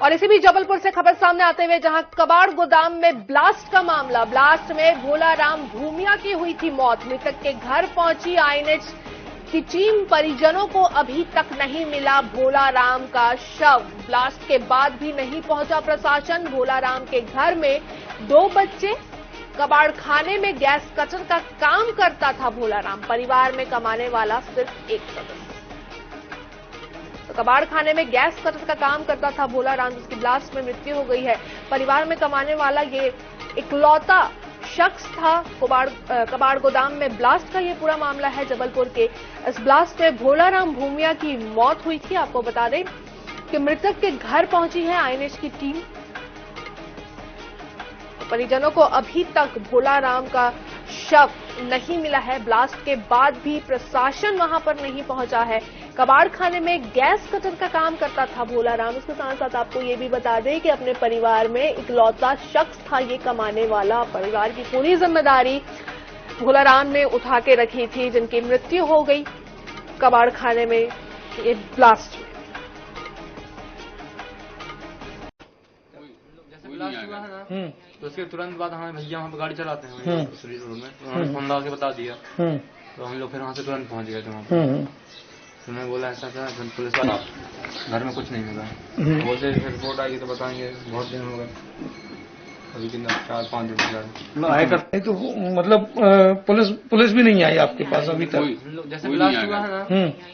और इसी बीच जबलपुर से खबर सामने आते हुए जहां कबाड़ गोदाम में ब्लास्ट का मामला, ब्लास्ट में भोलाराम भूमिया की हुई थी मौत। मृतक के घर पहुंची आईएनएच की टीम, परिजनों को अभी तक नहीं मिला भोलाराम का शव। ब्लास्ट के बाद भी नहीं पहुंचा प्रशासन। भोलाराम के घर में 2 बच्चे, कबाड़ खाने में गैस कटर का काम करता था भोलाराम। परिवार में कमाने वाला सिर्फ एक सदस्य। तो कबाड़ खाने में गैस कटर का काम करता था भोलाराम, जिसकी ब्लास्ट में मृत्यु हो गई है। परिवार में कमाने वाला ये इकलौता शख्स था। कबाड़ गोदाम में ब्लास्ट का ये पूरा मामला है जबलपुर के। इस ब्लास्ट में भोलाराम भूमिया की मौत हुई थी। आपको बता दें कि मृतक के घर पहुंची है आईएनएच की टीम। परिजनों को अभी तक भोलाराम का शव नहीं मिला है। ब्लास्ट के बाद भी प्रशासन वहां पर नहीं पहुंचा है। कबाड़ खाने में गैस कटर का काम करता था भोलाराम। इसके साथ साथ आपको ये भी बता दें कि अपने परिवार में इकलौता शख्स था ये कमाने वाला। परिवार की पूरी जिम्मेदारी भोलाराम ने उठा के रखी थी, जिनकी मृत्यु हो गई कबाड़ खाने में ये ब्लास्ट में। ब्लास्ट हुआ है ना, तो उसके तुरंत बाद हमारे भैया वहाँ पर गाड़ी चलाते हैं रोड में, तो उन्होंने फोन लगा के बता दिया। तो हम लोग फिर वहाँ से तुरंत पहुँच गए थे वहाँ पर। तो मैं बोला ऐसा था, पुलिस वाला घर में कुछ नहीं मिला। बोलते फिर रिपोर्ट आएगी तो बताएंगे। बहुत दिन हो गए, अभी कितना 4-5 दिन आए करते तो मतलब पुलिस भी नहीं आई आपके पास अभी तक? जैसे ब्लास्ट हुआ है ना,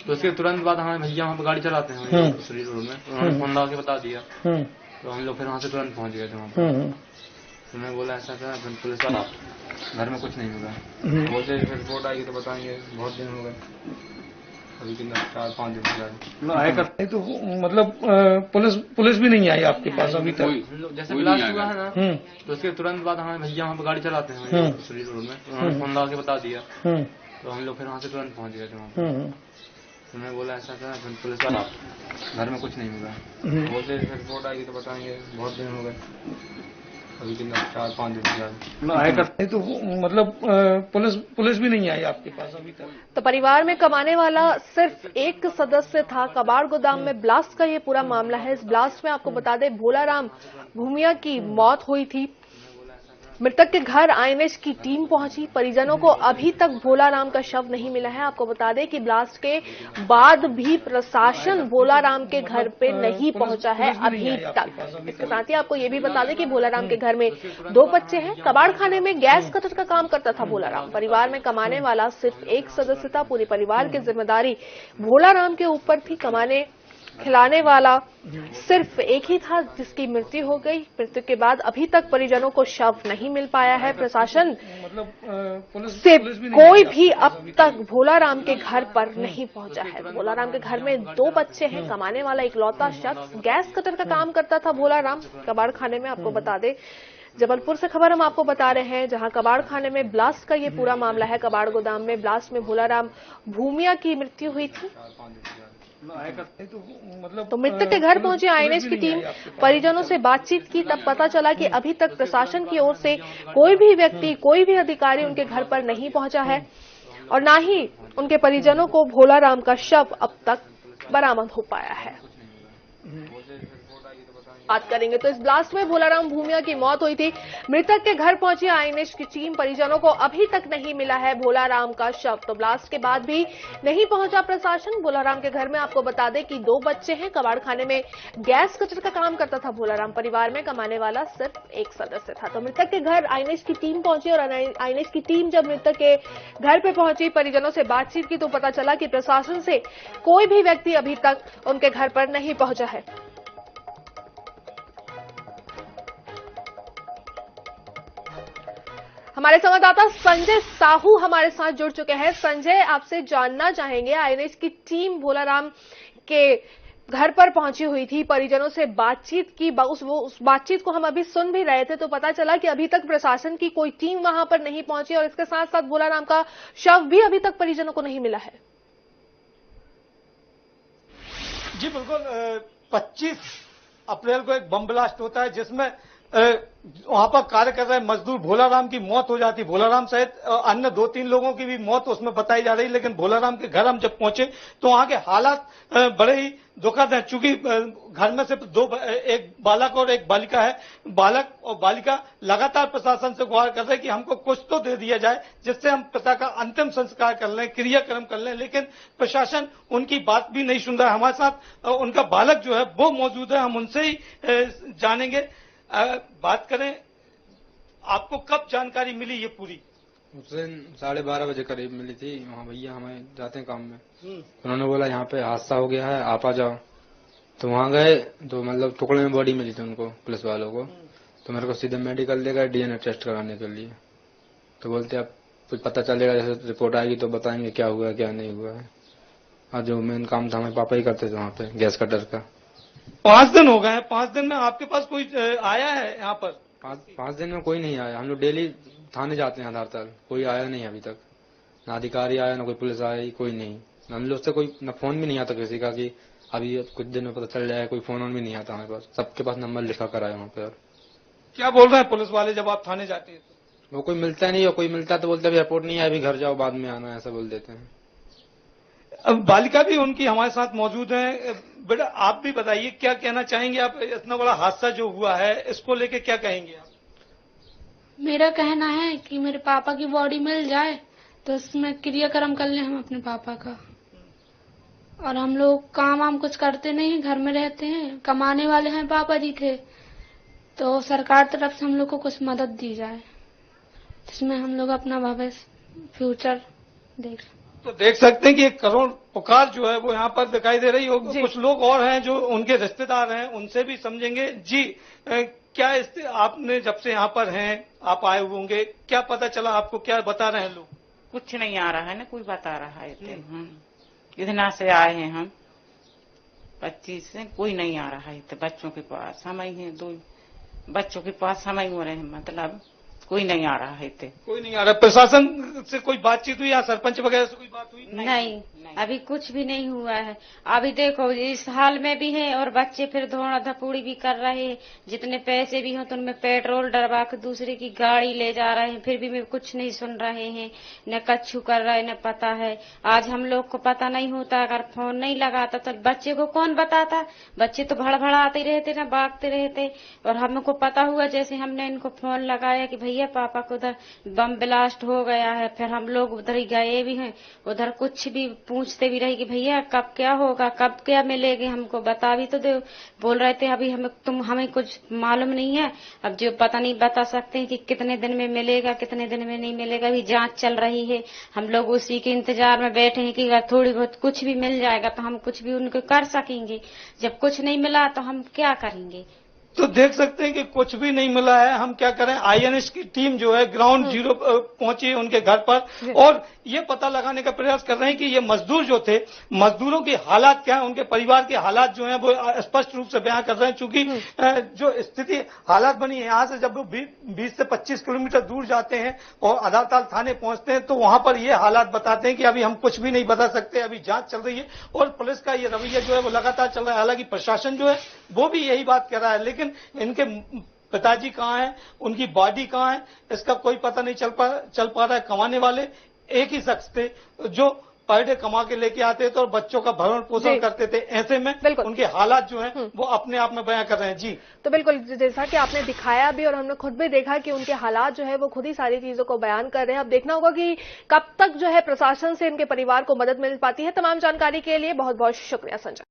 तो उसके तुरंत बाद हमारे भैया वहाँ पर गाड़ी चलाते हैं रोड में, तो उन्होंने फोन लगा के बता दिया। तो हम लोग फिर वहाँ से तुरंत पहुँच गए थे वहाँ पर। तो मैं बोला ऐसा था, पुलिस वाला घर में कुछ नहीं मिला। बोलते फिर रिपोर्ट आएगी तो बताएंगे। बहुत दिन हो गए, अभी कितना 4-5 दिन आए करते तो मतलब पुलिस भी नहीं आई आपके पास अभी तक? जैसे ब्लास्ट हुआ है ना, तो उसके तुरंत बाद हमारे भैया वहाँ पर गाड़ी चलाते हैं रोड में, तो उन्होंने फोन लगा के बता दिया। तो हम लोग फिर वहाँ से तुरंत पहुँच गए थे वहाँ पर। तो मैं बोला ऐसा था, पुलिस वाला घर में कुछ नहीं मिला। बोलते फिर रिपोर्ट आएगी तो बताएंगे। बहुत दिन हो गए, अभी कितना 4-5 दिन आए करते तो मतलब पुलिस भी नहीं आई आपके पास अभी तक? तो परिवार में कमाने वाला सिर्फ एक सदस्य था। कबाड़ गोदाम में ब्लास्ट का ये पूरा मामला है। इस ब्लास्ट में आपको बता दें भोलाराम भूमिया की मौत हुई थी। मृतक के घर आईएनएच की टीम पहुंची। परिजनों को अभी तक भोलाराम का शव नहीं मिला है। आपको बता दें कि ब्लास्ट के बाद भी प्रशासन भोलाराम के घर पे नहीं पहुंचा है अभी तक। इसके साथ ही आपको ये भी बता दें कि भोलाराम के घर में 2 बच्चे हैं। कबाड़ खाने में गैस कटर का काम करता था भोलाराम। परिवार में कमाने वाला सिर्फ एक सदस्य था। पूरे परिवार की जिम्मेदारी भोलाराम के ऊपर थी। कमाने खिलाने वाला सिर्फ एक ही था, जिसकी मृत्यु हो गई। मृत्यु के बाद अभी तक परिजनों को शव नहीं मिल पाया है। प्रशासन से कोई भी अब तक भोलाराम के घर पर नहीं पहुंचा है। भोलाराम के घर में 2 बच्चे हैं। कमाने वाला इकलौता शख्स, गैस कटर का काम करता था भोलाराम कबाड़ खाने में। आपको बता दें जबलपुर से खबर हम आपको बता रहे हैं, जहां कबाड़ खाने में ब्लास्ट का ये पूरा मामला है। कबाड़ गोदाम में ब्लास्ट में भोलाराम भूमिया की मृत्यु हुई थी। तो मृतक के घर पहुंची आईएनएच की टीम, परिजनों से बातचीत की, तब पता चला कि अभी तक प्रशासन की ओर से कोई भी व्यक्ति, कोई भी अधिकारी उनके घर पर नहीं पहुंचा है और ना ही उनके परिजनों को भोलाराम का शव अब तक बरामद हो पाया है। बात करेंगे तो इस ब्लास्ट में भोलाराम भूमिया की मौत हुई थी। मृतक के घर पहुंची आईएनएच की टीम, परिजनों को अभी तक नहीं मिला है भोलाराम का शव। तो ब्लास्ट के बाद भी नहीं पहुंचा प्रशासन। भोलाराम के घर में आपको बता दें कि 2 बच्चे हैं। कबाड़ खाने में गैस कटर का काम करता था भोलाराम। परिवार में कमाने वाला सिर्फ एक सदस्य था। तो मृतक के घर आईएनएच की टीम पहुंची और आईएनएच की टीम जब मृतक के घर पे पहुंची, परिजनों से बातचीत की, तो पता चला कि प्रशासन से कोई भी व्यक्ति अभी तक उनके घर पर नहीं पहुंचा है। हमारे संवाददाता संजय साहू हमारे साथ जुड़ चुके हैं। संजय, आपसे जानना चाहेंगे, आईएनएच की टीम भोलाराम के घर पर पहुंची हुई थी, परिजनों से बातचीत की, उस बातचीत को हम अभी सुन भी रहे थे, तो पता चला कि अभी तक प्रशासन की कोई टीम वहां पर नहीं पहुंची और इसके साथ साथ भोलाराम का शव भी अभी तक परिजनों को नहीं मिला है। जी बिल्कुल, 25 अप्रैल को एक बम ब्लास्ट होता है जिसमें वहां पर कार्य कर रहे मजदूर भोलाराम की मौत हो जाती। भोलाराम सहित अन्य 2-3 लोगों की भी मौत उसमें बताई जा रही, लेकिन भोलाराम के घर हम जब पहुंचे तो वहां के हालात बड़े ही दुखद हैं। चूंकि घर में सिर्फ एक बालक और एक बालिका है। बालक और बालिका लगातार प्रशासन से गुहार कर रहे हैं कि हमको कुछ तो दे दिया जाए जिससे हम पिता का अंतिम संस्कार कर लें, क्रियाक्रम कर लें, लेकिन प्रशासन उनकी बात भी नहीं सुन रहा है। हमारे साथ उनका बालक जो है वो मौजूद है, हम उनसे ही जानेंगे। बात करें, आपको कब जानकारी मिली ये पूरी? उस दिन 12:30 बजे करीब मिली थी। वहाँ भैया हमें जाते हैं काम में, उन्होंने बोला यहाँ पे हादसा हो गया है, आप आ जाओ। तो वहाँ गए तो मतलब टुकड़े में बॉडी मिली थी उनको, पुलिस वालों को। तो मेरे को सीधे मेडिकल ले गए डीएनए टेस्ट कराने के लिए। तो बोलते अब कुछ पता चलेगा, जैसे रिपोर्ट आएगी तो बताएंगे क्या हुआ क्या नहीं हुआ है। और जो मेन काम था हमें पापा ही करते थे वहाँ पे, गैस कटर का। 5 दिन हो गए हैं। 5 दिन में आपके पास कोई आया है यहाँ पर? 5 दिन में कोई नहीं आया। हम लोग डेली थाने जाते हैं आधार, कोई आया नहीं अभी तक। ना अधिकारी आया, ना कोई पुलिस आई, कोई नहीं। हम लोग से कोई न फोन भी नहीं आता किसी का कि अभी कुछ दिन में पता चल जाए। कोई फोन भी नहीं आता हमारे पास, सबके पास नंबर लिखा कर आया वहाँ पे। और क्या बोल रहे हैं पुलिस वाले जब आप थाने जाते हैं? वो कोई मिलता नहीं, और कोई मिलता तो बोलते रिपोर्ट नहीं है, अभी घर जाओ बाद में आना, ऐसा बोल देते हैं। अब बालिका भी उनकी हमारे साथ मौजूद है। बेटा आप भी बताइए, क्या कहना चाहेंगे आप? इतना बड़ा हादसा जो हुआ है इसको लेके क्या कहेंगे आप? मेरा कहना है कि मेरे पापा की बॉडी मिल जाए तो उसमें क्रियाक्रम कर लें हम अपने पापा का। और हम लोग काम वाम कुछ करते नहीं हैं, घर में रहते हैं, कमाने वाले हैं पापा जी थे। तो सरकार तरफ से हम लोग को कुछ मदद दी जाए जिसमें हम लोग अपना भविष्य फ्यूचर देख। तो देख सकते हैं कि एक करुण पुकार जो है वो यहाँ पर दिखाई दे रही होगी। कुछ लोग और हैं जो उनके रिश्तेदार हैं, उनसे भी समझेंगे। जी क्या आपने जब से यहाँ पर हैं, आप आए हुए होंगे, क्या पता चला आपको? क्या बता रहे हैं लोग? कुछ नहीं आ रहा है ना, कोई बता रहा है। इतना से आए हैं हम 25 से, कोई नहीं आ रहा है। तो बच्चों के पास हम ही हैं, 2 बच्चों के पास हम ही हो रहे हैं, मतलब कोई नहीं आ रहा है। कोई नहीं आ रहा। प्रशासन से कोई बातचीत हुई या सरपंच वगैरह से कोई बात हुई? नहीं, अभी कुछ भी नहीं हुआ है। अभी देखो इस हाल में भी है और बच्चे फिर धोड़ा धपूड़ी भी कर रहे हैं। जितने पैसे भी हो तो उनमें पेट्रोल डरवा के दूसरे की गाड़ी ले जा रहे हैं, फिर भी मैं कुछ नहीं सुन रहे हैं। न कच्छू कर रहे न पता है। आज हम लोग को पता नहीं होता, अगर फोन नहीं लगाता तो बच्चे को कौन बताता? बच्चे तो भड़भड़ाते रहते न भागते रहते। और हमको पता हुआ जैसे हमने इनको फोन लगाया कि भैया पापा को उधर बम ब्लास्ट हो गया है, फिर हम लोग उधर ही गए भी हैं। उधर कुछ भी पूछते भी रही कि भैया कब क्या होगा, कब क्या मिलेगी, हमको बता भी तो दो। बोल रहे थे अभी हमें कुछ मालूम नहीं है। अब जो पता नहीं बता सकते हैं कि कितने दिन में मिलेगा, कितने दिन में नहीं मिलेगा। अभी जांच चल रही है, हम लोग उसी के इंतजार में बैठे हैं कि अगर थोड़ी बहुत कुछ भी मिल जाएगा तो हम कुछ भी उनको कर सकेंगे। जब कुछ नहीं मिला तो हम क्या करेंगे? तो देख सकते हैं कि कुछ भी नहीं मिला है। हम क्या करें, आईएनएस की टीम जो है ग्राउंड जीरो पहुंची उनके घर पर और ये पता लगाने का प्रयास कर रहे हैं कि ये मजदूर जो थे, मजदूरों के हालात क्या है, उनके परिवार के हालात जो हैं वो स्पष्ट रूप से बयां कर रहे हैं। चूंकि जो स्थिति हालात बनी है, यहाँ से जब वो 20 से 25 किलोमीटर दूर जाते हैं और अदालताल थाने पहुंचते हैं तो वहां पर ये हालात बताते हैं कि अभी हम कुछ भी नहीं बता सकते, अभी जांच चल रही है। और पुलिस का ये रवैया जो है वो लगातार चल रहा है। हालांकि प्रशासन जो है वो भी यही बात कर रहा है, लेकिन इनके पिताजी कहाँ हैं, उनकी बॉडी कहाँ है, इसका कोई पता नहीं चल पा रहा है। कमाने वाले एक ही शख्स थे जो पर डे कमा के लेके आते थे और बच्चों का भरण पोषण करते थे। ऐसे में उनके हालात जो हैं वो अपने आप में बयां कर रहे हैं। जी तो बिल्कुल जैसा कि आपने दिखाया भी और हमने खुद भी देखा कि उनके हालात जो है वो खुद ही सारी चीजों को बयान कर रहे हैं। अब देखना होगा कि कब तक जो है प्रशासन से इनके परिवार को मदद मिल पाती है। तमाम जानकारी के लिए बहुत बहुत शुक्रिया संजय।